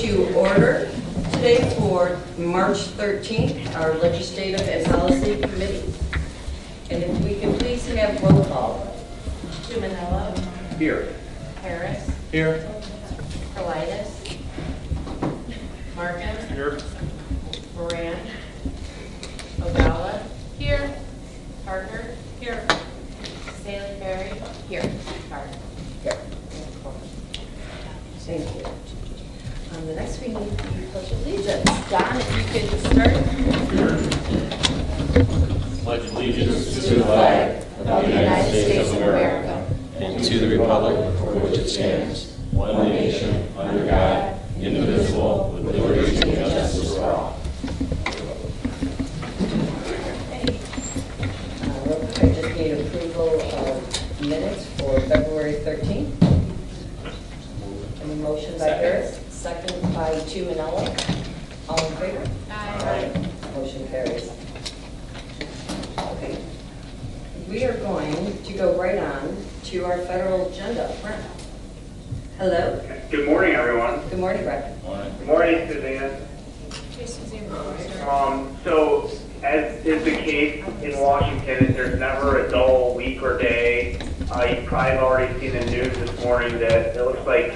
to order today for March 13th, our Legislative and Policy Committee. And if we can please have roll call. Tuminello. Here. Harris. Here. Politis. Marcus. Here. Moran. Odala. Here. Parker. Here. Staley Berry. Here. Carter. Here. Thank you. The next we need to pledge allegiance. Don, if you could start. Pledge allegiance to the flag of the United States of America and to the republic for which it stands, one nation, under God, indivisible, with liberty and justice for all. Real quick, I just need approval of minutes for February 13th. Any motion by Harris? Second by Tuminello. All in favor? Aye. Motion carries. Okay. We are going to go right on to our federal agenda. Brent. Hello. Good morning, everyone. Good morning, Brent. Good morning, Suzanne. So, as is the case in Washington, there's never a dull week or day. You've probably already seen the news this morning that it looks like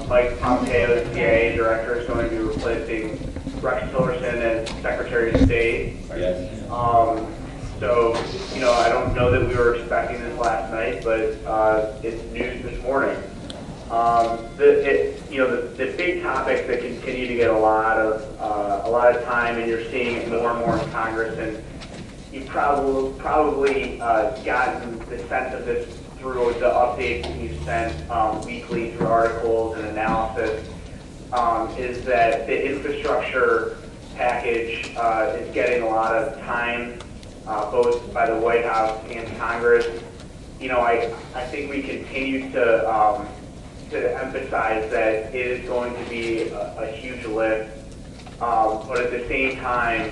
Mike Pompeo, the CIA director, is going to be replacing Rex Tillerson as Secretary of State. Yes. So, I don't know that we were expecting this last night, but it's news this morning. The big topics that continue to get a lot of time, and you're seeing it more and more in Congress, and you've probably gotten the sense of this through the updates that you've sent weekly through articles and analysis, is that the infrastructure package is getting a lot of time, both by the White House and Congress. I think we continue to emphasize that it is going to be a huge lift, but at the same time,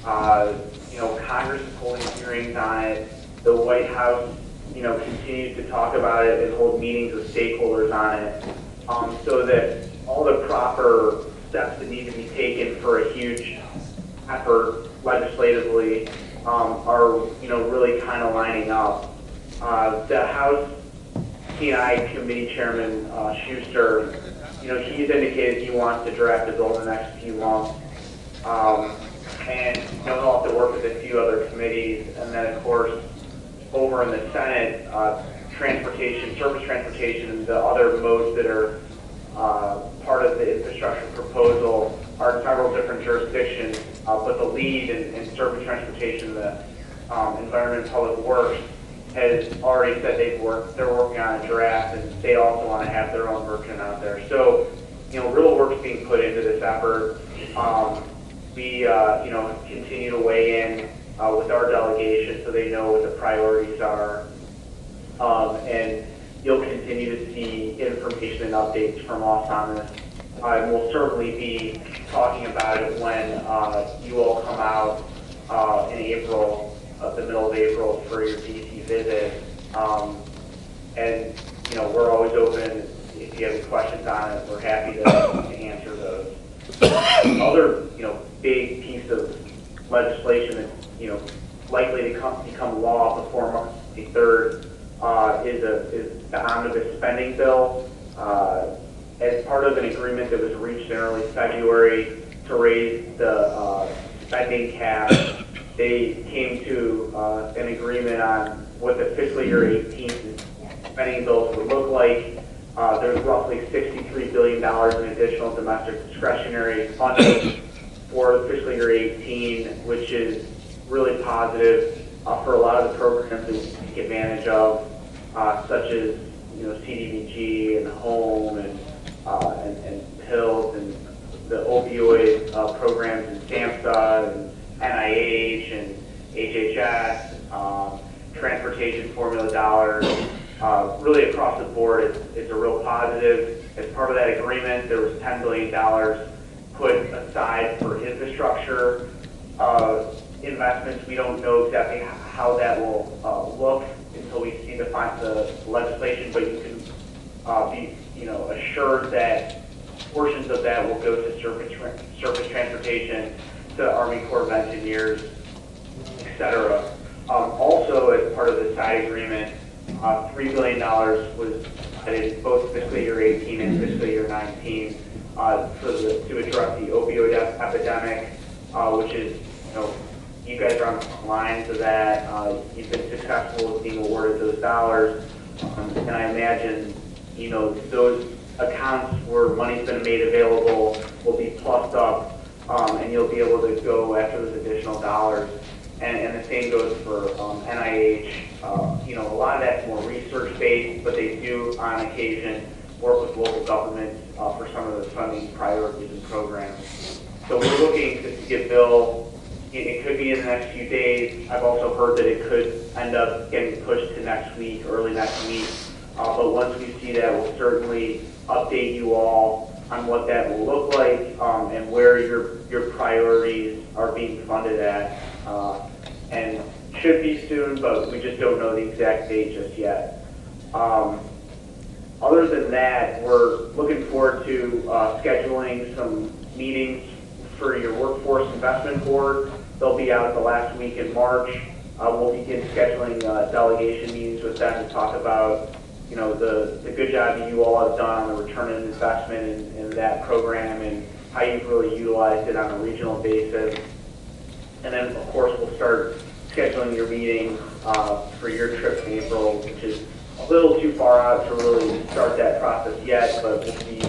Congress is holding hearings on it. The White House, continues to talk about it and hold meetings with stakeholders on it, so that all the proper steps that need to be taken for a huge effort legislatively are, really kind of lining up. The House T&I Committee Chairman Schuster, he's indicated he wants to draft a bill in the next few months, and they'll have to work with a few other committees, and then of course over in the Senate, transportation, surface transportation, and the other modes that are part of the infrastructure proposal are in several different jurisdictions, but the lead in surface transportation, the Environment and Public Works, has already said they're working on a draft, and they also want to have their own version out there. So, real work's being put into this effort. We, continue to weigh in with our delegation so they know what the priorities are. And you'll continue to see information and updates from us on this. We'll certainly be talking about it when you all come out in April, the middle of April, for your DC visit. And we're always open. If you have any questions on it, we're happy to answer those. Other big piece of legislation that likely to become law before March 3rd is the omnibus spending bill. As part of an agreement that was reached in early February to raise the spending cap, they came to an agreement on what the fiscal year 18 spending bills would look like. There's roughly $63 billion in additional domestic discretionary funding for fiscal year 18, which is really positive for a lot of the programs that we take advantage of, such as CDBG and home and pills and the opioid programs and SAMHSA and NIH and HHS, transportation formula dollars, really across the board. It's a real positive. As part of that agreement, there was $10 billion put aside for infrastructure investments. We don't know exactly how that will look until we see the legislation, but you can be assured that portions of that will go to surface transportation, to Army Corps of Engineers, et cetera. Also, as part of the side agreement, $3 billion was added both fiscal year 18 and fiscal year 19 to address the opioid epidemic, which is, you guys are on the front lines of that. You've been successful with being awarded those dollars. And I imagine, those accounts where money's been made available will be plussed up, and you'll be able to go after those additional dollars. And the same goes for NIH. A lot of that's more research-based, but they do, on occasion, work with local governments for some of those funding priorities and programs. So we're looking to get Bill. It could be in the next few days. I've also heard that it could end up getting pushed to next week, early next week. But once we see that, we'll certainly update you all on what that will look like and where your priorities are being funded at. And should be soon, but we just don't know the exact date just yet. Other than that, we're looking forward to scheduling some meetings for your Workforce Investment Board. They'll be out the last week in March. We'll begin scheduling delegation meetings with them to talk about, the good job that you all have done on the return on investment in that program and how you've really utilized it on a regional basis. And then, of course, we'll start scheduling your meeting for your trip in April, which is a little too far out to really start that process yet, but will be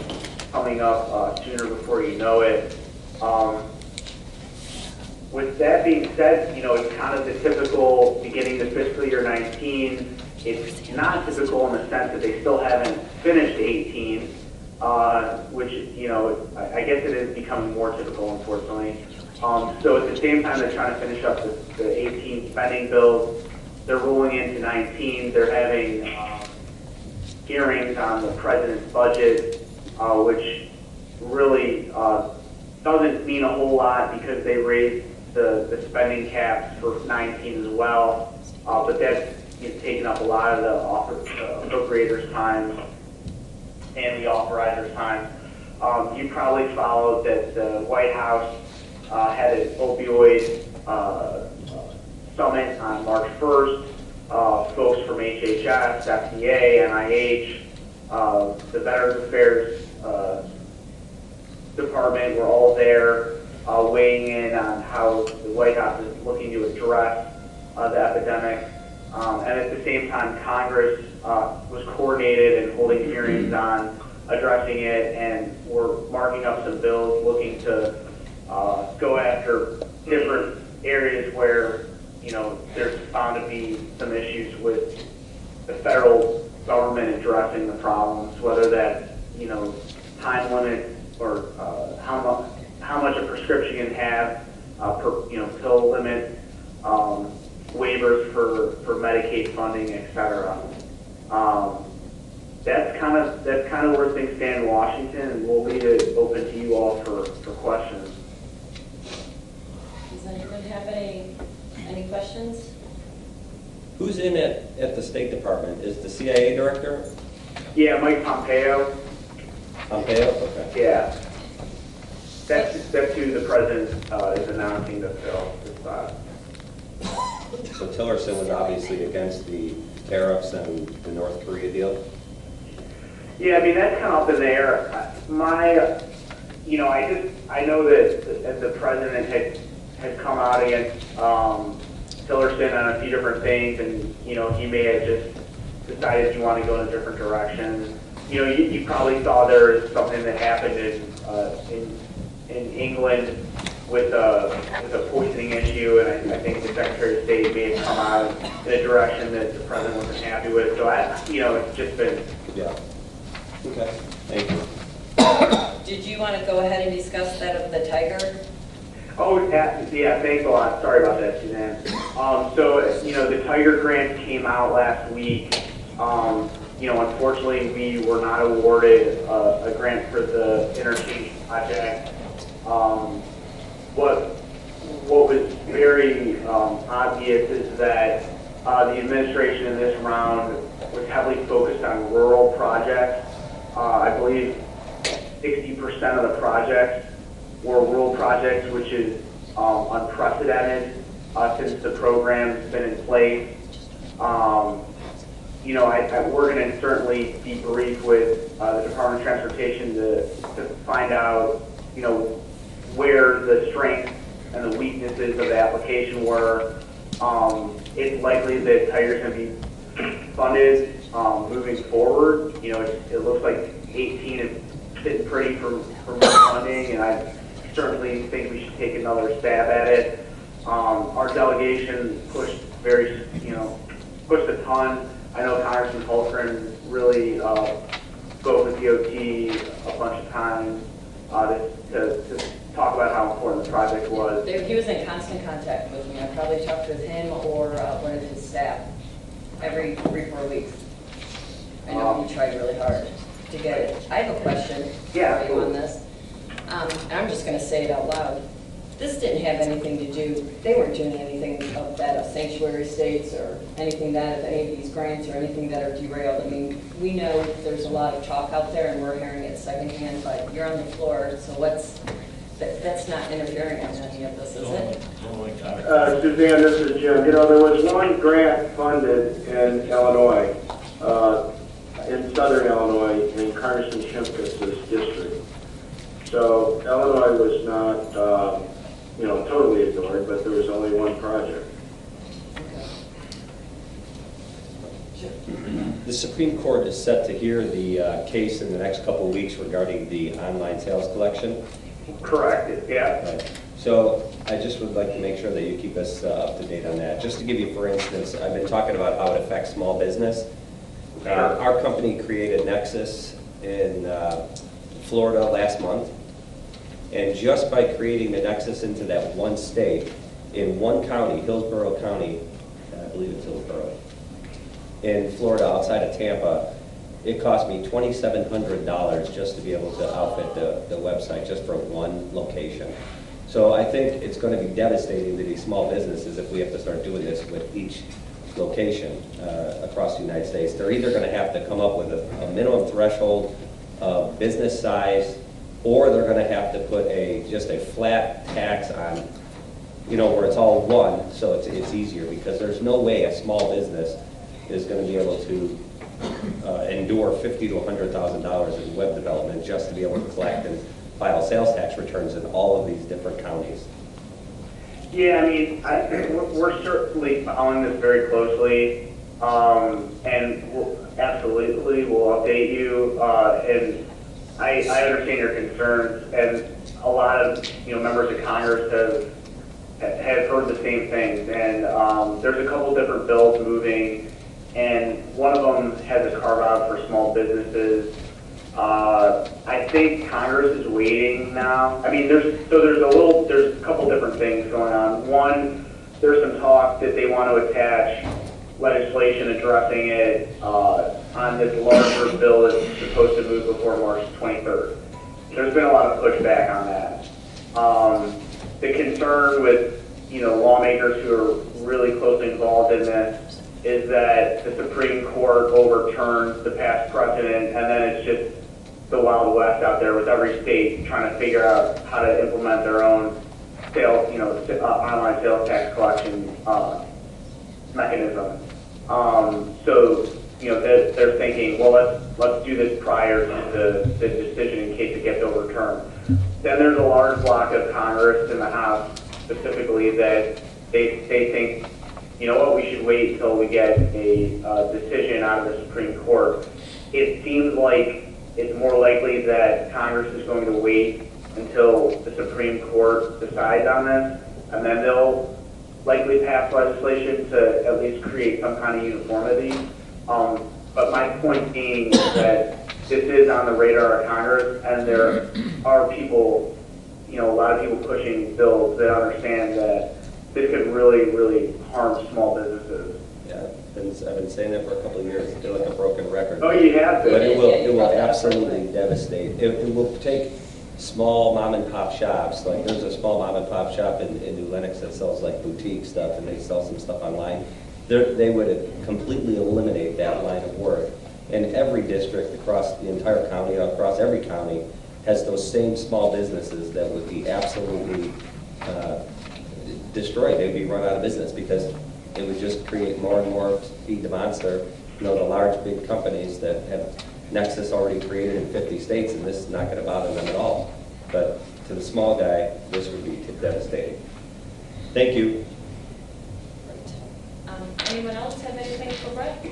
coming up sooner before you know it. With that being said, it's kind of the typical beginning to fiscal year 19. It's not typical in the sense that they still haven't finished 18, which, I guess it is becoming more typical, unfortunately. So at the same time, they're trying to finish up the 18 spending bills. They're rolling into 19. They're having hearings on the president's budget, which really doesn't mean a whole lot because they raised the spending caps for 19 as well. But that's taken up a lot of the appropriators' time and the authorizers' time. You probably followed that the White House had an opioid summit on March 1st. Folks from HHS, FDA, NIH, the Veterans Affairs Department were all there weighing in on how the White House is looking to address the epidemic. And at the same time, Congress was coordinated and holding hearings on addressing it, and we're marking up some bills looking to go after different areas where, there's bound to be some issues with the federal government addressing the problems, whether that's, time limit or how much a prescription can have, pill limit, waivers for Medicaid funding, et cetera. That's kind of where things stand in Washington, and we'll leave it open to you all for questions. Does anyone have any questions? Who's in at the State Department? Is the CIA director? Yeah, Mike Pompeo. Pompeo? Okay. Yeah. That's who the president is announcing the bill. So Tillerson was obviously against the tariffs and the North Korea deal? Yeah, I mean, that's kind of up in the air. I know that the president had come out against Tillerson on a few different things, and, he may have just decided he wanted to go in a different direction. You probably saw there was something that happened in England with a poisoning issue, and I think the Secretary of State may have come out in a direction that the president wasn't happy with. So it's just been. Yeah. Okay. Thank you. Did you want to go ahead and discuss that of the Tiger? Oh, yeah, thanks a lot. Sorry about that, Suzanne. So, the Tiger grant came out last week. Unfortunately, we were not awarded a grant for the interchange project. What was very obvious is that the administration in this round was heavily focused on rural projects. I believe 60% of the projects were rural projects, which is unprecedented since the program's been in place. You know, we're going to certainly debrief with the Department of Transportation to find out, you know, where the strengths and the weaknesses of the application were. It's likely that Tiger's going to be funded moving forward. You know, it looks like 18 is sitting pretty for more funding, and I certainly think we should take another stab at it. Our delegation pushed pushed a ton. I know Congressman Holtgren really spoke with DOT a bunch of times to talk about how important the project was. He was in constant contact with me. I probably talked with him or one of his staff every 3-4 weeks. I know he tried really hard to get it. I have a question for you on this. And I'm just going to say it out loud. This didn't have anything to do, they weren't doing anything of that of sanctuary states or anything that of any of these grants or anything that are derailed. I mean, we know there's a lot of talk out there and we're hearing it secondhand, but you're on the floor, so that's not interfering in any of this, is it? Suzanne, this is Jim. You know, there was one grant funded in Illinois, in southern Illinois, in Congressman Shimkus' district. So Illinois was not, totally ignored, but there was only one project. The Supreme Court is set to hear the case in the next couple of weeks regarding the online sales collection. Correct, yeah. Right. So I just would like to make sure that you keep us up to date on that. Just to give you, for instance, I've been talking about how it affects small business. Our company created Nexus in Florida last month. And just by creating the Nexus into that one state, in one county, Hillsborough County, I believe it's Hillsborough, in Florida outside of Tampa, it cost me $2,700 just to be able to outfit the website just for one location. So I think it's going to be devastating to these small businesses if we have to start doing this with each location across the United States. They're either going to have to come up with a minimum threshold of business size, or they're going to have to put just a flat tax on, where it's all one, so it's easier, because there's no way a small business is going to be able to endure $50,000 to $100,000 in web development just to be able to collect and file sales tax returns in all of these different counties. Yeah, I mean, we're certainly following this very closely, and absolutely we'll update you. And I understand your concerns, and a lot of members of Congress have heard the same things. And there's a couple different bills moving, and one of them has a carve out for small businesses. I think Congress is waiting now. I mean, there's a couple different things going on. One, there's some talk that they want to attach legislation addressing it on this larger bill that's supposed to move before March 23rd. There's been a lot of pushback on that. The concern with lawmakers who are really closely involved in this is that the Supreme Court overturns the past precedent, and then it's just the Wild West out there with every state trying to figure out how to implement their own sales, online sales tax collection mechanism. So they're thinking, well, let's do this prior to the decision in case it gets overturned. Then there's a large block of Congress in the House specifically that they think, we should wait until we get a decision out of the Supreme Court. It seems like it's more likely that Congress is going to wait until the Supreme Court decides on this, and then they'll likely pass legislation to at least create some kind of uniformity. But my point being is that this is on the radar of Congress, and there are people, a lot of people pushing bills that understand that this could really, really harm small businesses. Yeah, I've been saying that for a couple of years. I feel like a broken record. Oh, you have to. But it will absolutely devastate. It will take small mom and pop shops. Like there's a small mom and pop shop in New Lenox that sells like boutique stuff, and they sell some stuff online. They would completely eliminate that line of work. And every district across the entire county, across every county, has those same small businesses that would be absolutely destroyed. They'd be run out of business because it would just create more and more, feed the monster, you know, the large, big companies that have Nexus already created in 50 states, and this is not going to bother them at all. But to the small guy, this would be devastating. Thank you. Anyone else have anything for Brett?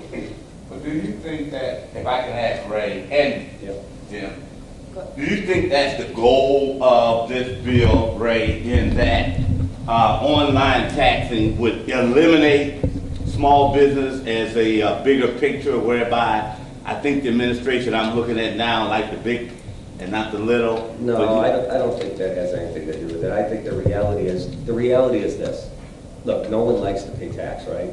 But do you think that, if I can ask Ray and Yep. Jim, do you think that's the goal of this bill, Ray, in that online taxing would eliminate small business as a bigger picture, whereby I think the administration I'm looking at now like the big and not the little? No, I don't think that has anything to do with it. I think the reality is this. Look, no one likes to pay tax, right?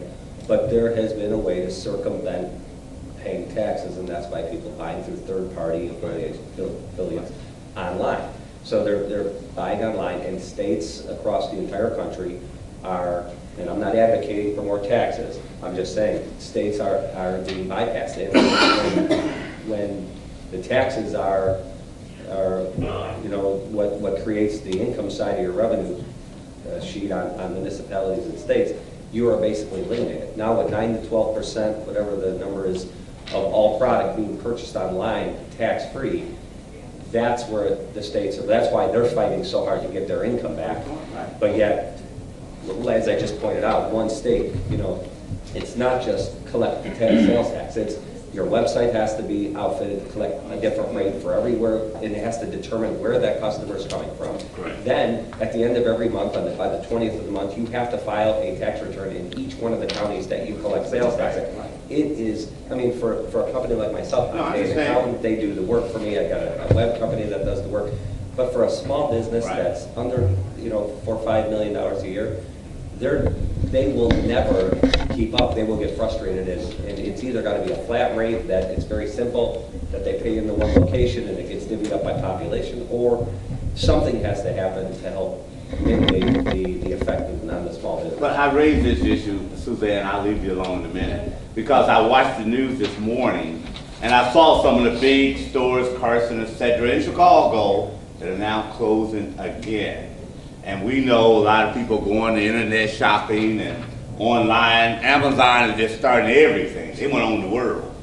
But there has been a way to circumvent paying taxes, and that's by people buying through third-party affiliates online. So they're buying online, and states across the entire country are, and I'm not advocating for more taxes, I'm just saying states are being bypassed. And when the taxes are you know, what creates the income side of your revenue sheet on municipalities and states, you are basically eliminated. Now with 9 to 12%, whatever the number is, of all product being purchased online, tax-free, that's where the states are, that's why they're fighting so hard to get their income back. But yet, as I just pointed out, one state, you know, it's not just collect the sales tax, it's your website has to be outfitted to collect a different rate for everywhere, and it has to determine where that customer is coming from. Correct. Then, at the end of every month, by the 20th of the month, you have to file a tax return in each one of the counties that you collect sales tax in. It is, I mean, for a company like myself, No, I I pay an understand. accountant, they do the work for me, I got a web company that does the work. But for a small business Right. that's under, you know, $4 or $5 million a year, they will never keep up. They will get frustrated, and it's either got to be a flat rate that it's very simple, that they pay in the one location and it gets divvied up by population, or something has to happen to help mitigate the effect on the small business. But I raised this issue, Suzanne, I'll leave you alone in a minute, because I watched the news this morning, and I saw some of the big stores, Carson, et cetera, in Chicago, that are now closing again. And we know a lot of people going to internet shopping and online. Amazon is just starting everything. They want to own the world.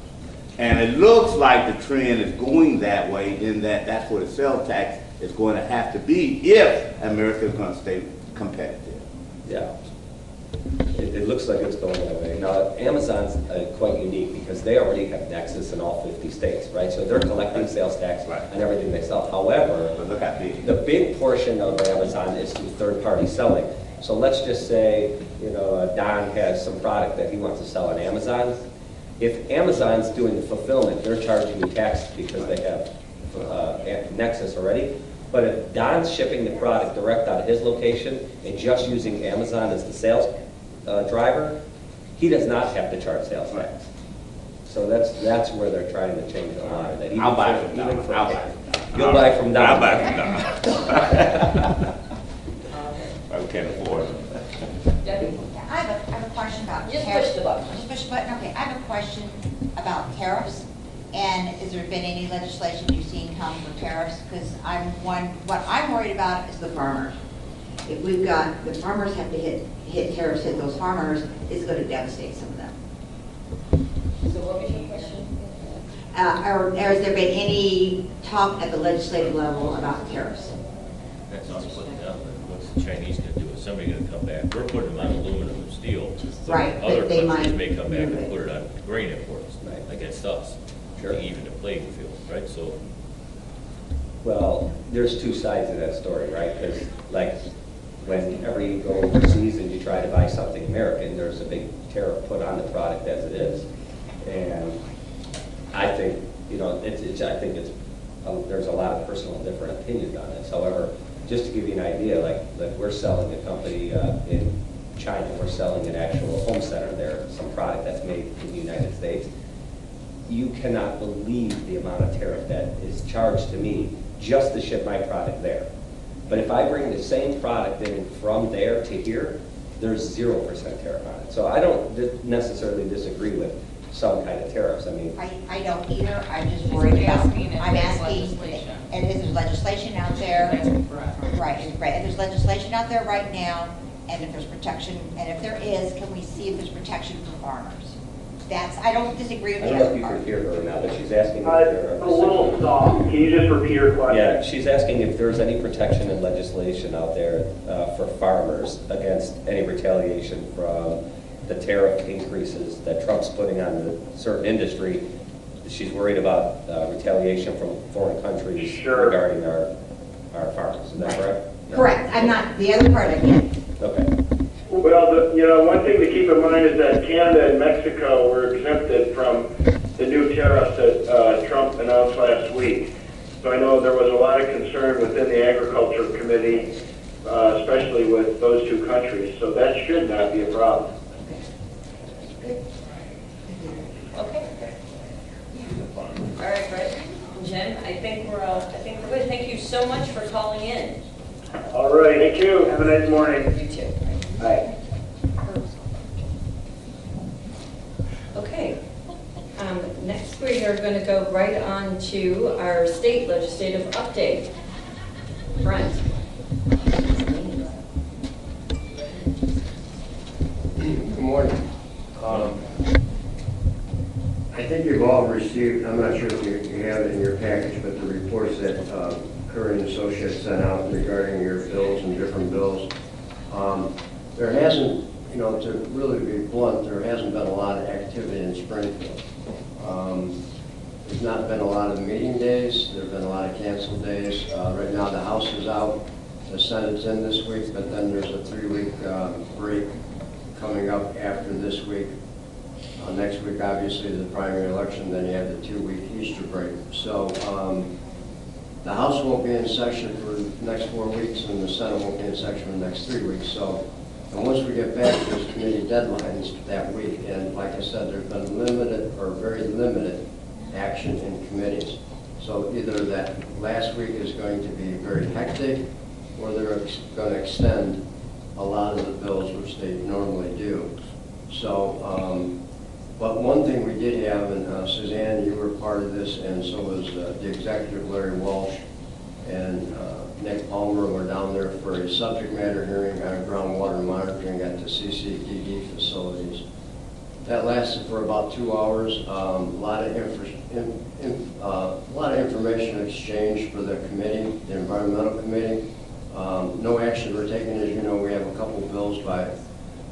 And it looks like the trend is going that way, in that that's where the sales tax is going to have to be if America is going to stay competitive. Yeah. It looks like it's going that way. Now, Amazon's quite unique because they already have Nexus in all 50 states, right? So they're collecting sales tax Right. on everything they sell. However, But look how big. the big portion of Amazon is through third-party selling. So let's just say, you know, Don has some product that he wants to sell on Amazon. If Amazon's doing the fulfillment, they're charging you tax because they have Nexus already. But if Don's shipping the product direct out of his location and just using Amazon as the sales driver, he does not have to charge sales tax. So that's where they're trying to change the line. That even I'll buy for- from Don. even for- I'll buy from Don. You'll buy from Don. I'll buy from Don. I can't afford it. Debbie? I have a question about Just tariffs. push the button. Just push the button, okay. I have a question about tariffs. And has there been any legislation you've seen come for tariffs? Because what I'm worried about is the farmers. If we've got, the farmers have to hit tariffs, hit those farmers, it's going to devastate some of them. So what was your question? Or has there been any talk at the legislative level about tariffs? That's not putting down, what's the Chinese gonna do? Is somebody gonna come back? We're putting them on aluminum and steel. Right, but Other they countries might may come back and move it. put it on grain imports, Right. against us. Sure. Even the playing field, right? So, Well, there's two sides of that story, right? Because like whenever you go overseas and you try to buy something American, there's a big tariff put on the product as it is. And I think, you know, there's a lot of personal different opinions on this. However, just to give you an idea, like we're selling a company in China, we're selling an actual home center there, some product that's made in the United States. You cannot believe the amount of tariff that is charged to me just to ship my product there. But if I bring the same product in from there to here, there's 0% tariff on it. So I don't necessarily disagree with some kind of tariffs. I mean, I don't either, I'm just She's worried about, asking if I'm there's asking, legislation. and is there legislation out there? Right. Right, and there's legislation out there right now, and if there's protection, and if there is, can we see if there's protection for farmers? That's, I don't disagree I with don't the know if other you part. can hear her now, but she's asking if there A little soft. Can you just repeat your question? Yeah, she's asking if there's any protection in legislation out there for farmers against any retaliation from the tariff increases that Trump's putting on a certain industry. She's worried about retaliation from foreign countries Sure. regarding our farmers. Is that Right. correct? No. Correct, I'm not, the other part I get. Okay. Well, one thing to keep in mind is that Canada and Mexico were exempted from the new tariffs that Trump announced last week. So I know there was a lot of concern within the Agriculture Committee, especially with those two countries. So that should not be a problem. Okay. All right, Brett, Jen, I think we're good. Thank you so much for calling in. All right, thank you. Have a nice morning. You too. Bye. Okay. Next, we are going to go right on to our state legislative update. Brent. Good morning. I think you've all received, I'm not sure if you have it in your package, but the reports that Curran and Associates sent out regarding your bills and different bills. There hasn't, to really be blunt, there hasn't been a lot of activity in Springfield. There's not been a lot of meeting days. There have been a lot of canceled days. Right now, the House is out. The Senate's in this week, but then there's a 3-week break coming up after this week. Next week, obviously, the primary election, then you have the 2-week Easter break. So the House won't be in session for the next 4 weeks, and the Senate won't be in session for the next 3 weeks. So, and once we get back, there's committee deadlines that week. And like I said, there's been limited or very limited action in committees. So either that last week is going to be very hectic, or they're going to extend a lot of the bills, which they normally do. So, but one thing we did have, and Suzanne, you were part of this, and so was the executive, Larry Walsh, and Nick Palmer were down there for a subject matter hearing on groundwater monitoring at the CCDD facilities. That lasted for about 2 hours. A lot of information exchanged for the committee, the environmental committee. No action were taken. As you know, we have a couple bills by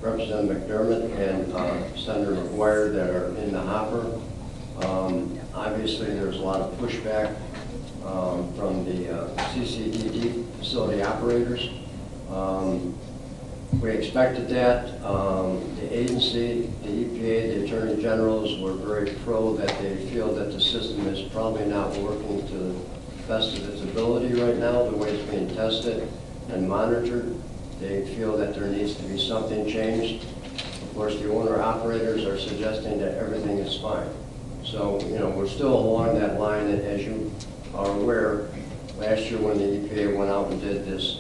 Representative McDermott and Senator McGuire that are in the hopper. Obviously, there's a lot of pushback from the CCDD facility operators. We expected that. The agency, the EPA, the Attorney Generals were very pro that they feel that the system is probably not working to the best of its ability right now, the way it's being tested and monitored. They feel that there needs to be something changed. Of course, the owner-operators are suggesting that everything is fine. So, we're still along that line, and as you are aware, last year when the EPA went out and did this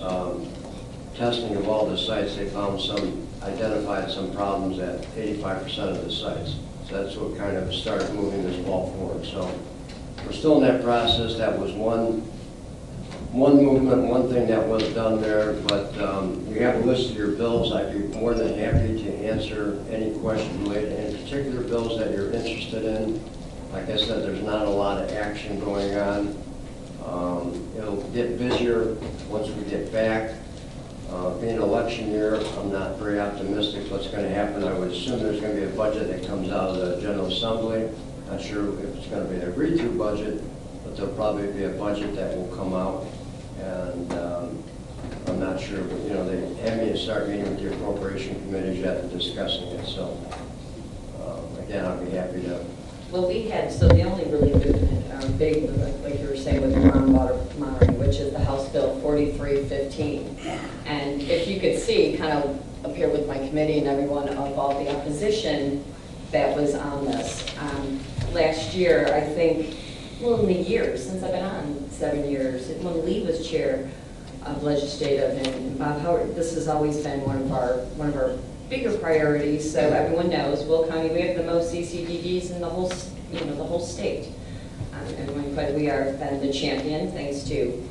testing of all the sites, they identified some problems at 85% of the sites. So that's what kind of started moving this ball forward. So we're still in that process. That was one movement, one thing that was done there, but you have a list of your bills. I'd be more than happy to answer any question related to any particular bills that you're interested in. Like I said, there's not a lot of action going on. It'll get busier once we get back. Being an election year, I'm not very optimistic what's going to happen. I would assume there's going to be a budget that comes out of the General Assembly. Not sure if it's going to be an agreed-to budget, but there'll probably be a budget that will come out. And I'm not sure, but they haven't even started meeting with the appropriation committees yet and discussing it. So again, I'll be happy to. Well, so the only really big, like you were saying with groundwater monitoring, which is the House Bill 4315. And if you could see, kind of up here with my committee and everyone, of all the opposition that was on this. Last year, I think, in the years, since I've been on 7 years, when Lee was chair of legislative and Bob Howard, this has always been one of our bigger priorities, so everyone knows, Will County, we have the most CCDDs in the whole, the whole state. Everyone, but we are been the champion, thanks to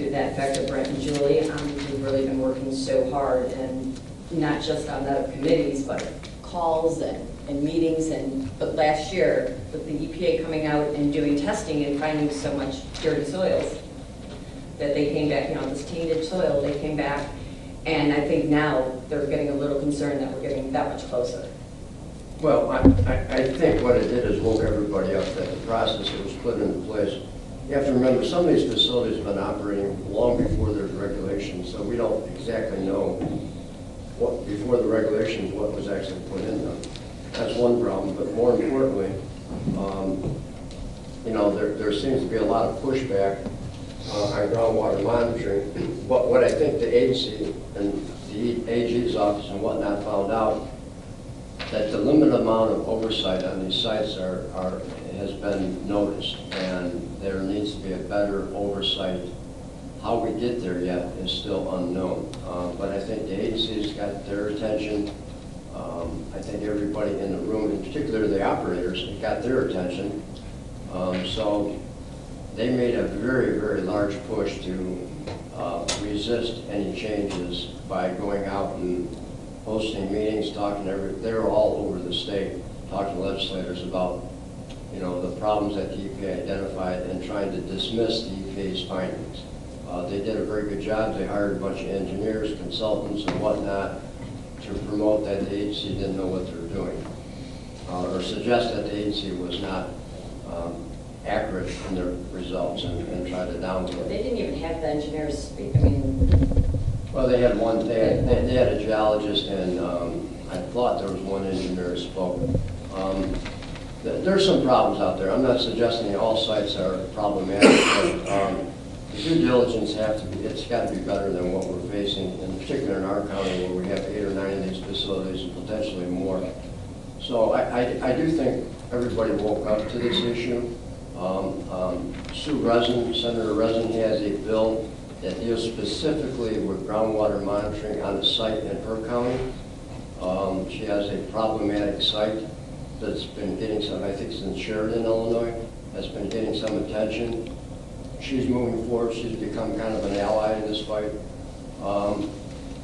that fact of Brent and Julie. We've really been working so hard, and not just on the committees, but calls and meetings, but last year, with the EPA coming out and doing testing and finding so much dirty soils, that they came back, this tainted soil, they came back, and I think now they're getting a little concerned that we're getting that much closer. Well, I think what it did is woke everybody up that the process that was put into place. You have to remember, some of these facilities have been operating long before there's regulations, so we don't exactly know what, before the regulations, what was actually put in them. That's one problem, but more importantly, there seems to be a lot of pushback on groundwater monitoring. But what I think the agency and the AG's office and whatnot found out, that the limited amount of oversight on these sites has been noticed, and there needs to be a better oversight. How we get there yet is still unknown, but I think the agency's got their attention. I think everybody in the room, in particular the operators, got their attention. So they made a very, very large push to resist any changes by going out and hosting meetings, talking to they were all over the state, talking to legislators about, the problems that the EPA identified and trying to dismiss the EPA's findings. They did a very good job. They hired a bunch of engineers, consultants, and whatnot to promote that the agency didn't know what they were doing, or suggest that the agency was not accurate in their results and try to downplay. They didn't even have the engineers speak. Well, they had one. They had a geologist, and I thought there was one engineer who spoke. There's some problems out there. I'm not suggesting all sites are problematic, but the due diligence it's got to be better than what we're facing, in particular in our county where we have 8 or 9 of these facilities and potentially more. So I do think everybody woke up to this issue. Senator Resin has a bill that deals specifically with groundwater monitoring on the site in her county. She has a problematic site that's been getting some, I think it's in Sheridan, Illinois, that's been getting some attention. She's moving forward. She's become kind of an ally in this fight.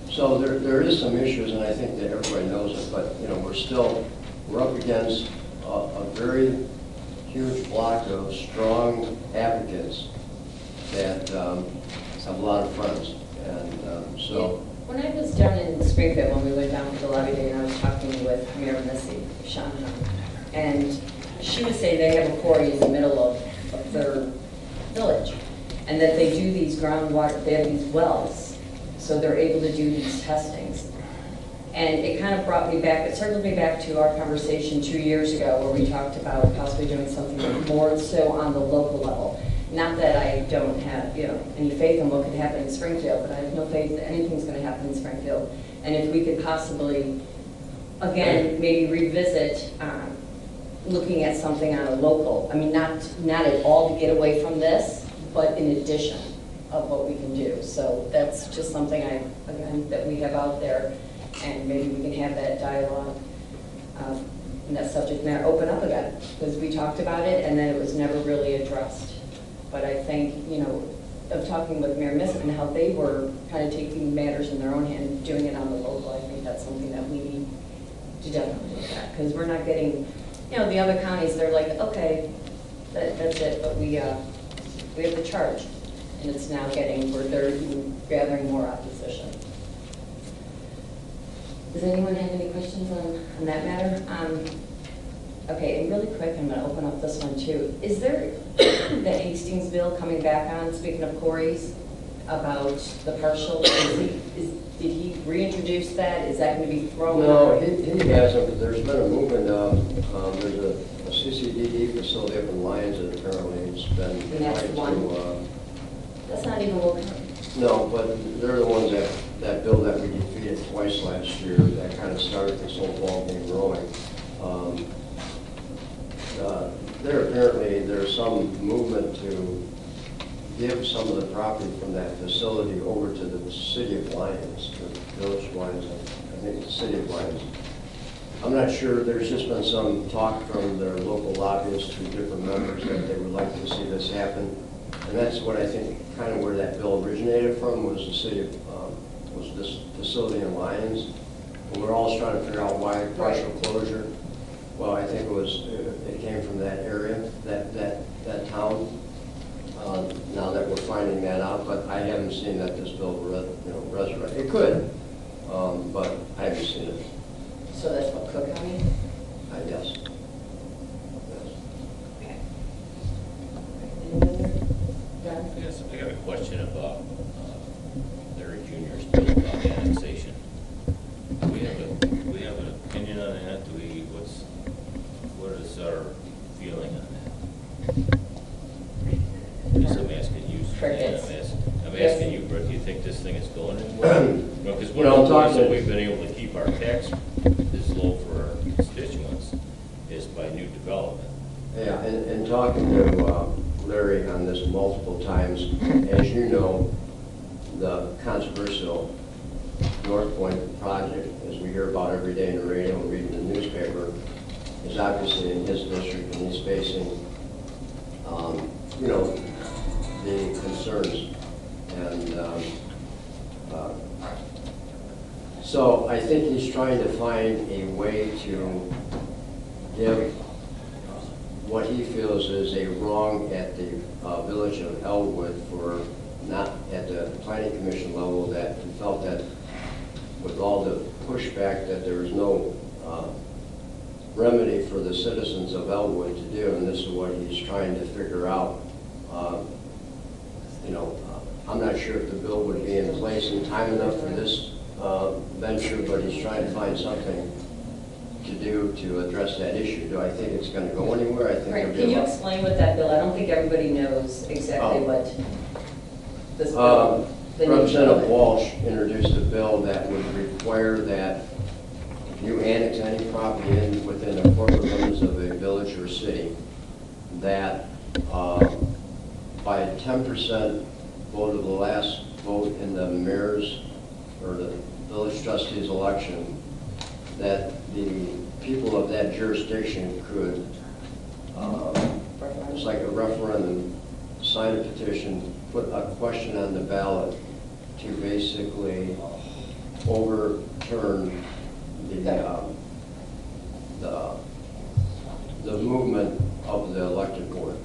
So there is some issues, and I think that everybody knows it, but we're up against a very huge block of strong advocates that have a lot of friends, and so. When I was down in Springfield, when we went down to the lobby day, and I was talking with Mayor Missy, Sean, and she would say they have a quarry in the middle of their village, and that they do these groundwater, they have these wells, so they're able to do these testings. And it kind of brought me back, it circled me back to our conversation 2 years ago where we talked about possibly doing something more so on the local level. Not that I don't have, any faith in what could happen in Springfield, but I have no faith that anything's going to happen in Springfield. And if we could possibly, again, maybe revisit looking at something on a local, not at all to get away from this, but in addition of what we can do. So that's just something that we have out there, and maybe we can have that dialogue and that subject matter open up again, because we talked about it and then it was never really addressed. But I think, of talking with Mayor Miss and how they were kind of taking matters in their own hand and doing it on the local, I think that's something that we need to definitely look at, because we're not getting, the other counties, they're like, okay, that's it, but we have the charge, and it's now getting where they're even gathering more opposition. Does anyone have any questions on that matter? Okay, and really quick, I'm going to open up this one too. Is there the Hastings bill coming back on, speaking of quarries, about the partial? Did he reintroduce that? Is that going to be thrown No, out? he hasn't, but there's been a movement. There's a CCDD facility up in Lyons that apparently has been And that's trying one? to... That's not even what. No, but they're the ones that bill that we defeated twice last year that kind of started this whole ball game rolling. There's some movement to give some of the property from that facility over to the city of Lyons, the village of Lyons, think it's the city of Lyons. I'm not sure, there's just been some talk from their local lobbyists to different members that they would like to see this happen. And that's what I think, kind of where that bill originated from, was the city of, was this facility in Lyons. And we're all trying to figure out why partial closure. Well, I think it came from that area, that town. Now that we're finding that out, but I haven't seen that this bill, resurrected. It could, but I haven't seen it. So that's what Cook County? I guess. Yes. Okay. Any other? Don? Yes, I got a question about Larry Jr.'s bill about annexation. Do we have an opinion on that? What is our feeling on that? Yes, I'm asking you, Suzanne, Crickets. I'm asking you, Brett, do you think this thing is going anywhere? Because one No, of the ways that talking- we've been able to keep our tax this low for our constituents is by new development. Yeah, and talking to Larry on this multiple times, as you know, the controversial North Point project, as we hear about every day in the radio and reading the newspaper, is obviously in his district, and he's facing, the concerns. And so I think he's trying to find a way to give what he feels is a wrong at the village of Elwood for not at the planning commission level, that he felt that with all the pushback that there was no remedy for the citizens of Elwood to do, and this is what he's trying to figure out. I'm not sure if the bill would be in place in time enough for this venture, but he's trying to find something to do to address that issue. Do I think it's going to go anywhere? I think Right, there'll be can a you lot- explain what that bill, I don't think everybody knows exactly Oh. what this bill, the nature of Representative it. Walsh introduced a bill that would require that if you annex any property in within the corporate limits of a village or city, that by 10% vote of the last vote in the mayor's or the village trustees election, that the people of that jurisdiction could, it's like a referendum, sign a petition, put a question on the ballot to basically overturn the movement of the elected board.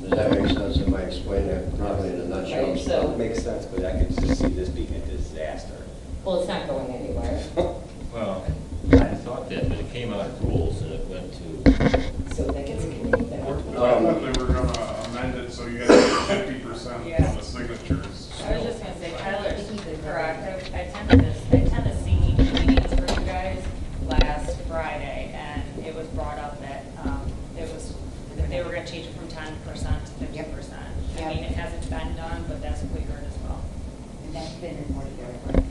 Does that make sense? Am I explaining that probably in a nutshell? Right, so, It makes sense, but I could just see this being a disaster. well, it's not going anywhere. Well, I thought that, but it came out of rules and it went to, So that gets a committee back. I thought they were gonna amend it so you guys get 50% of the signatures. I was just gonna say, Tyler's correct. I tend to see meetings for you guys last Friday, and it was brought up that, that they were gonna change it from 10% to 50%. I mean, it hasn't been done, but that's what we heard as well. And that's been reported everywhere.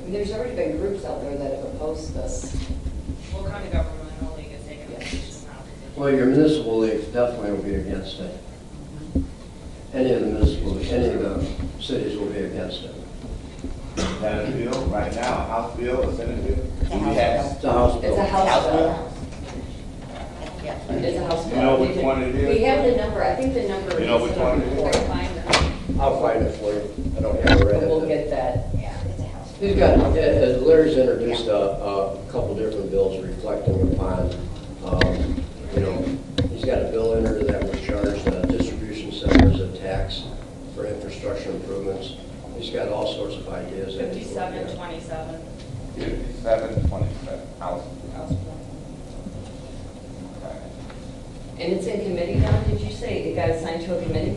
There's already been groups out there that have opposed this. We'll come to governmental league and take a position now. Well, your municipal league definitely will be against it. Any of the cities will be against it. Senate bill, right now, House bill, or Senate bill? It's a Do we House have- bill. It's a House bill. It's a house bill. Yeah. It's a house bill. You know which one it is? We have the number, I think the number is. You know which one it is? We'll find it. I'll find it for you. I don't have it right We'll at get that. Yeah, it's a house. We've got, Larry's introduced a couple different bills reflecting upon, he's got a bill in there that would charge distribution centers a tax for infrastructure improvements. He's got all sorts of ideas. that he's looking at. 5727. 5727, House. And it's in committee now, did you say? It got assigned to a committee?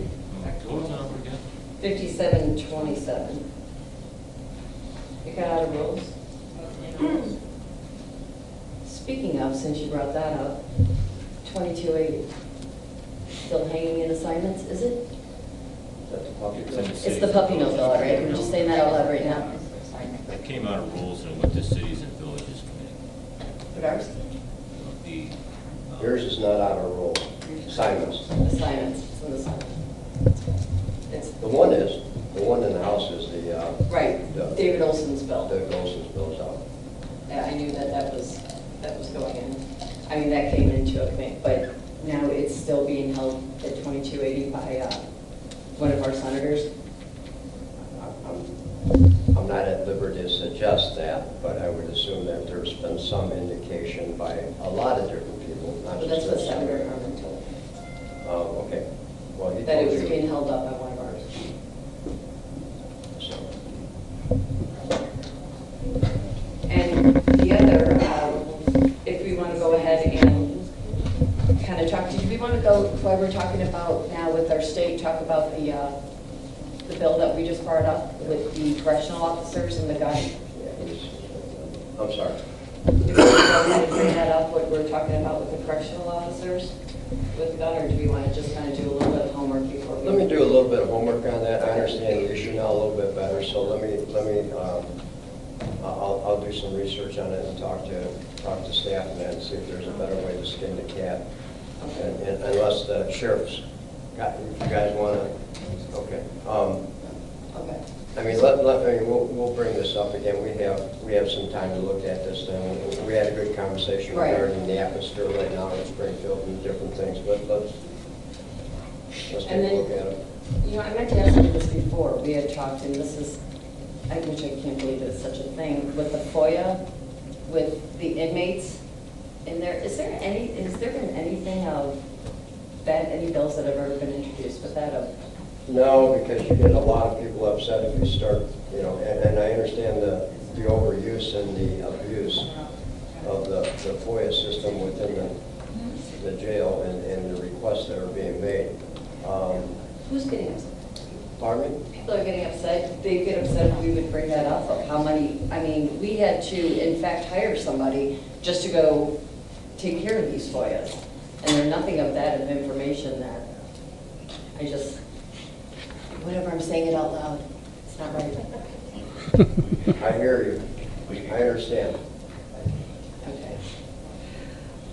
what was the number again? 5727. It got out of rules. Speaking of, since you brought that up, 2280. Still hanging in assignments, is it? That's a public It's in bill. the It's the puppy mill bill, right? I'm just saying that out loud right now. It came out of rules and it went to cities and villages committee. But ours, The, Yours is not out of roll. Assignments. assignments, it's in the assignment. It's, The one is, The one in the house is the, Right, the- David Olson's bill. the Golson's bill's out. Yeah, I knew that was going in. I mean, that came into effect, but now it's still being held at 2280 by one of our senators. I'm not at liberty to suggest that, but I would assume that there's been some indication by a lot of different people, not But that's just what this. Senator Harmon told me, Oh, okay. Well, he that it told was you. being held up by one of ours. So, And the other, if we want to go ahead and kind of talk, do we want to go, while we're talking about now with our state, talk about the bill that we just brought up with the correctional officers and the gun? I'm sorry. Do we want to go ahead and bring that up, what we're talking about with the correctional officers with the gun, or do we want to just kind of do a little bit of homework before we? Let me do a little bit of homework on that. I understand the issue now a little bit better, so I'll do some research on it and talk to staff and see if there's a better way to skin the cat. And unless the sheriff's got, if you guys want to, okay. Okay. I mean, we'll bring this up again. We have some time to look at this thing. We had a good conversation Right. regarding the atmosphere right now in Springfield and different things, but let's take And a then- look at it. You know, I meant to ask you this before, we had talked, and this is, which I can't believe it's such a thing, with the FOIA, with the inmates in there, has there been anything of that, any bills that have ever been introduced with that of? No, because you get a lot of people upset if you start, you know, and I understand the overuse and the abuse of the FOIA system within the jail and the requests that are being made. Who's getting upset? Pardon me? People are getting upset, they get upset if we would bring that up, of how many, I mean, we had to, in fact, hire somebody just to go take care of these FOIAs. And there's nothing of that of information that, I just, whenever I'm saying it out loud, it's not right. I hear you. I understand. Okay.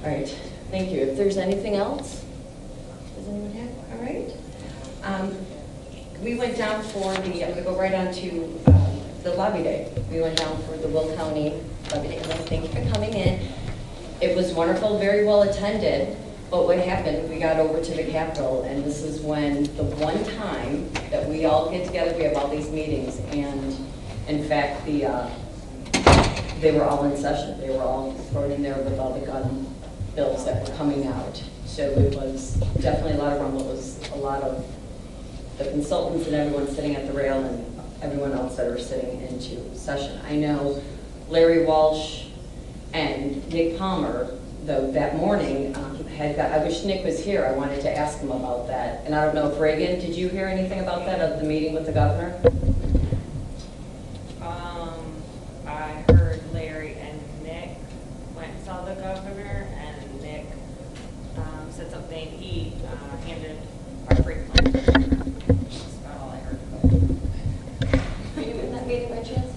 All right, thank you. If there's anything else, does anyone have, all right? We went down for the, I'm gonna go right on to the lobby day. We went down for the Will County lobby day. Thank you for coming in. It was wonderful, very well attended, but what happened, we got over to the Capitol, and this is when the one time that we all get together, we have all these meetings, and in fact, they were all in session. They were all thrown in there with all the gun bills that were coming out. So it was definitely a lot of rumble. It was a lot of the consultants and everyone sitting at the rail and everyone else that are sitting into session. I know Larry Walsh and Nick Palmer, though, that morning I wish Nick was here. I wanted to ask him about that. And I don't know if Reagan, did you hear anything about that, of the meeting with the governor? I heard Larry and Nick went and saw the governor, and Nick said something, he handed our free plan. That's about all I heard. Were you in that meeting by chance?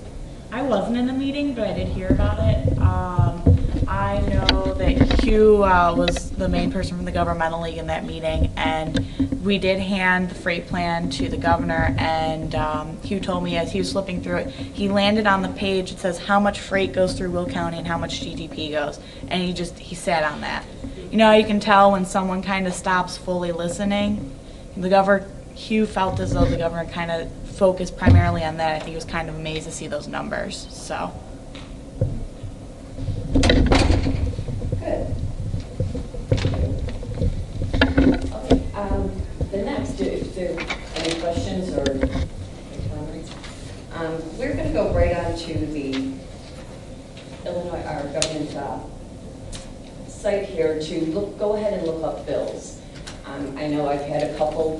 I wasn't in the meeting, but I did hear about it. I know that Hugh was the main person from the governmental league in that meeting, and we did hand the freight plan to the governor, and Hugh told me as he was flipping through it, he landed on the page that says how much freight goes through Will County and how much GDP goes, and he sat on that. You know, you can tell when someone kind of stops fully listening. Hugh felt as though the governor kind of focused primarily on that. I think he was kind of amazed to see those numbers, so. Good. Okay, the next, if there are any questions or comments, we're going to go right on to the Illinois, our government site here to go ahead and look up bills. I know I've had a couple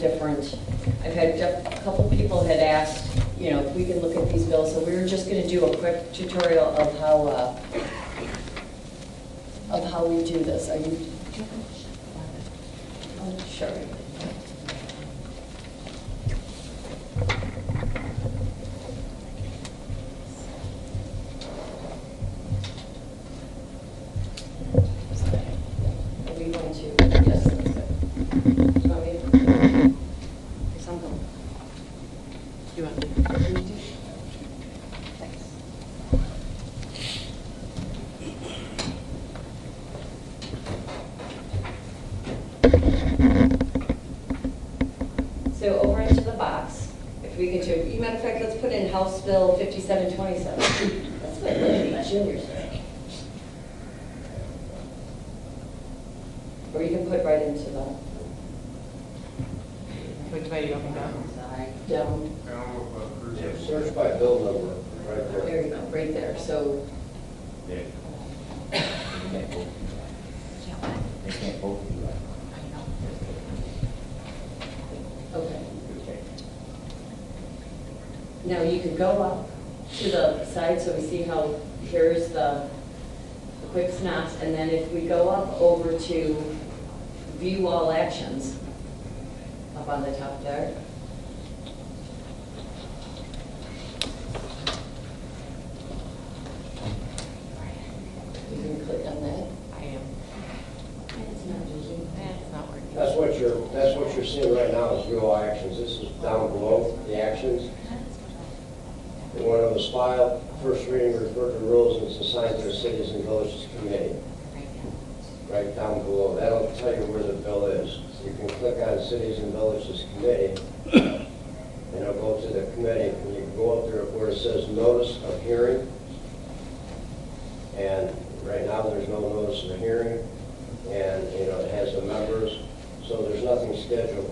people had asked, you know, if we can look at these bills, so we were just going to do a quick tutorial of how we do this. Are you? Oh, sure. Are we going to? Yes, that's good. Do you want me to? Yes, I'm going. You want? We can do, you matter of fact, let's put in House Bill 5727. That's what Libby Junior said. Or you can put right into the, Which way you want me to go? down, Down with the cruiser. Search by bill number, right there. there you go, right there. So, They can't vote for you. okay. Now you can go up to the side so we see how, here's the quick snaps. And then if we go up over to view all actions, up on the top there. You can click on that. I am. It's not moving. It's not working. That's what you're seeing right now is real actions. This is down below, the actions. And when it was filed, first reading referred to rules and it's assigned to the Cities and Villages Committee. Right down below. That'll tell you where the bill is. You can click on Cities and Villages Committee, and it'll go to the committee, and you can go up there where it says Notice of Hearing. And right now, there's no notice of a hearing, and, it has the members, so there's nothing scheduled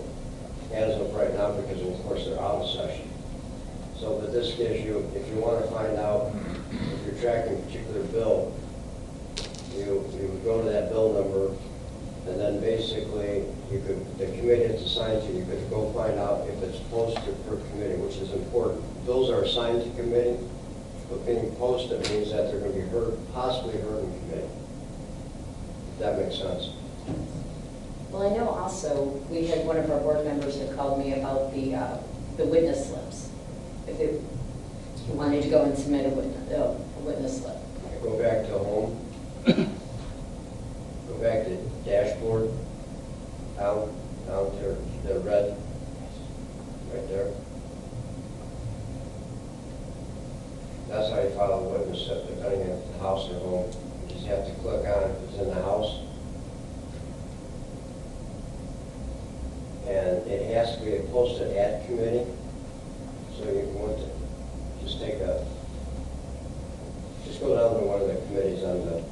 as of right now, because of course they're out of session. So, but this gives you, if you want to find out if you're tracking a particular bill, you would go to that bill number, and then basically, the committee it's assigned to, you could go find out if it's posted per committee, which is important. Bills are assigned to committee, but being posted means that they're going to be heard, possibly heard in committee. If that makes sense. Well, I know also, we had one of our board members had called me about the witness slips. If they wanted to go and submit a witness slip. Go back to home. Go back to dashboard. Down to the red. Right there. That's how you file a witness slip, depending on the house or home. You just have to click on if it's in the house. And it has to be posted at committee. So you want to just go down to one of the committees on the,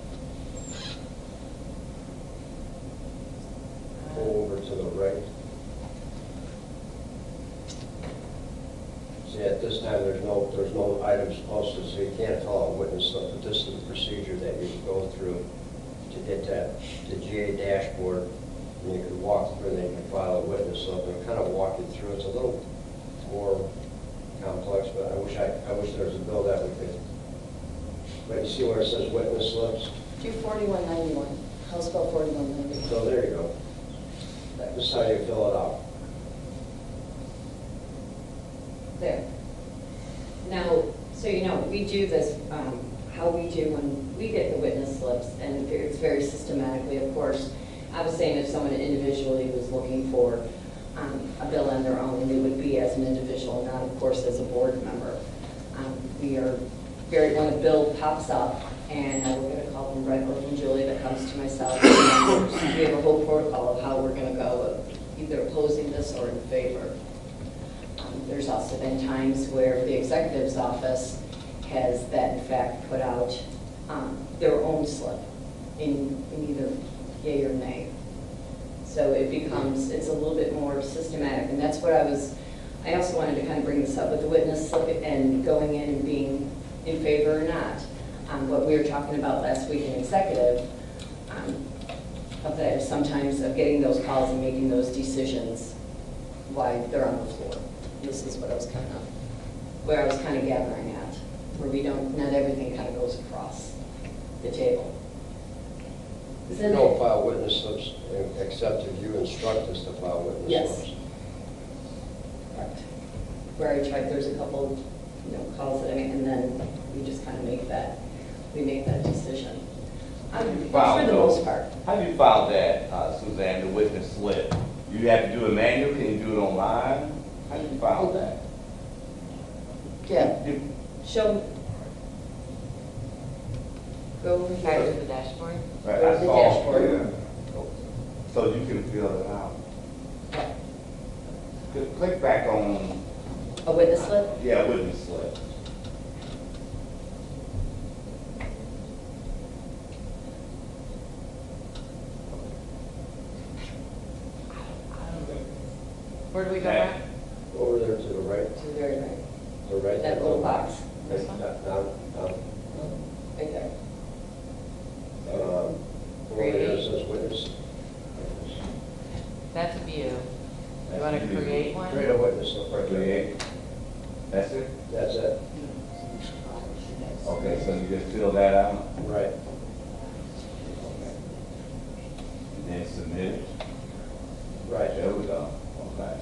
go over to the right. See, at this time, there's no items posted, so you can't file a witness slip, but this is the procedure that you go through to get the GA dashboard, and you can walk through, and then you can file a witness slip, and kind of walk you through. It's a little more complex, but I wish there was a bill that we could. But you see where it says witness slips? Do 4191, House Bill 4191. So there you go. This is how you fill it out. There. Now, so you know, we do this, how we do when we get the witness slips, and it's very systematically, of course. I was saying if someone individually was looking for a bill on their own, they would be as an individual, not of course as a board member. We are very, when a bill pops up, and we're going to call from Brett or from Julie that comes to myself, and we have a whole protocol of how we're going to go, either opposing this or in favor. There's also been times where the executive's office has that in fact put out their own slip in either yay or nay. So it becomes, it's a little bit more systematic, and that's what I also wanted to kind of bring this up with the witness slip and going in and being in favor or not. What we were talking about last week in executive, of that sometimes of getting those calls and making those decisions while they're on the floor. This is what I was where I was kind of gathering at, where we don't, not everything kind of goes across the table. You don't file witness slips except if you instruct us to file witness Yes. slips. Correct. Where I tried, there's a couple, calls that I make, and then we just kind of make that decision. For the most part. How do you file that, Suzanne, the witness slip? Do you have to do it manually? Can you do it online? How do you file that? Yeah. Show. Go over Back to here. the dashboard. Right, Go I to the saw- dashboard. yeah. So you can fill it out. Click back on A witness slip? Yeah, witness slip. Where do we go Yeah. back? Over there to the right, To the very right. the right. That little box. Right now, Right there. over there it says witness. That's a view. You want to create one? Create a witness slip right there. Create. That's it? That's it. Okay, so you just fill that out Right. and then submit it. Right. There we go. Okay.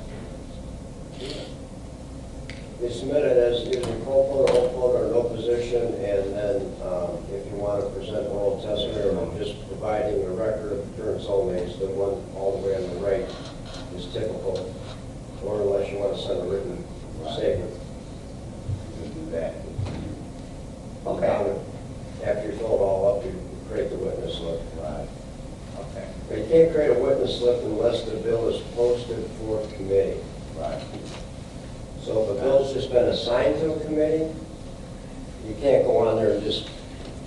You submit it as either full photo, whole photo, or no position, and then if you want to present oral testimony or just providing a record of appearance only, is the one all the way on the right is typical, or unless you want to send a written statement. You can do that. Okay. After you fill it all up, you create the witness slip. Right. Okay. But you can't create a witness slip unless the bill is posted for committee. Right. So if a bill's just been assigned to a committee, you can't go on there and just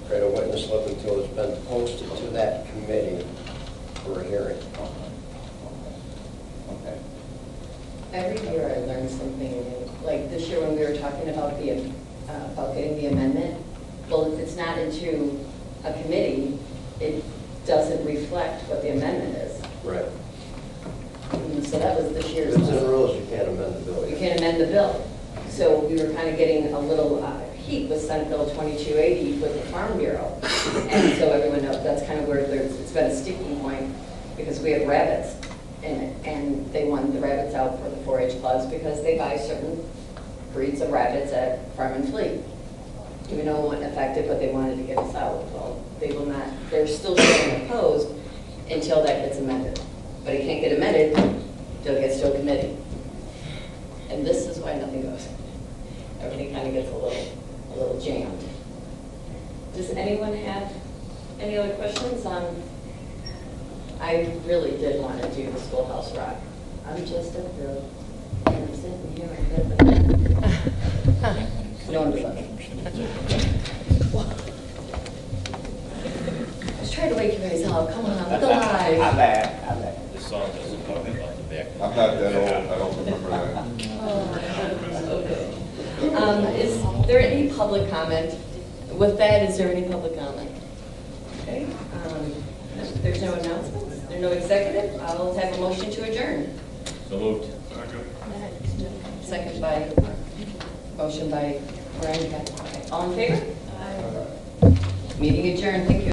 create a witness slip until it's been posted to that committee for a hearing. Okay. Every year I learn something new. Like this year when we were talking about about getting the amendment, well, if it's not into a committee, it doesn't reflect what the amendment is. Right. And so that was this If year's. it's in the rules, you can't amend the bill. You can't amend the bill. So we were kind of getting a little heat with Senate Bill 2280 with the Farm Bureau. And so everyone knows that's kind of where it's been a sticking point because we have rabbits in it. And they want the rabbits out for the 4-H clubs because they buy certain breeds of rabbits at Farm and Fleet. Even though it wasn't effective, but they wanted to get us out. Well, they will not, they're still showing opposed until that gets amended. But it can't get amended until it gets to a committee. And this is why nothing goes. Everything kind of gets a little jammed. Does anyone have any other questions on? I really did want to do the Schoolhouse Rock. I'm just a girl, and I'm sitting here and no one was looking. I was trying to wake you guys up. Come on, look alive. I laugh. This song doesn't talk about the back. I'm not that old, I don't remember that. Okay. Is there any public comment? With that, is there any public comment? Okay. There's no announcements? There's no executive? I'll have a motion to adjourn. So moved. Second by, motion by Brian. All in favor? Meeting adjourned. Thank you.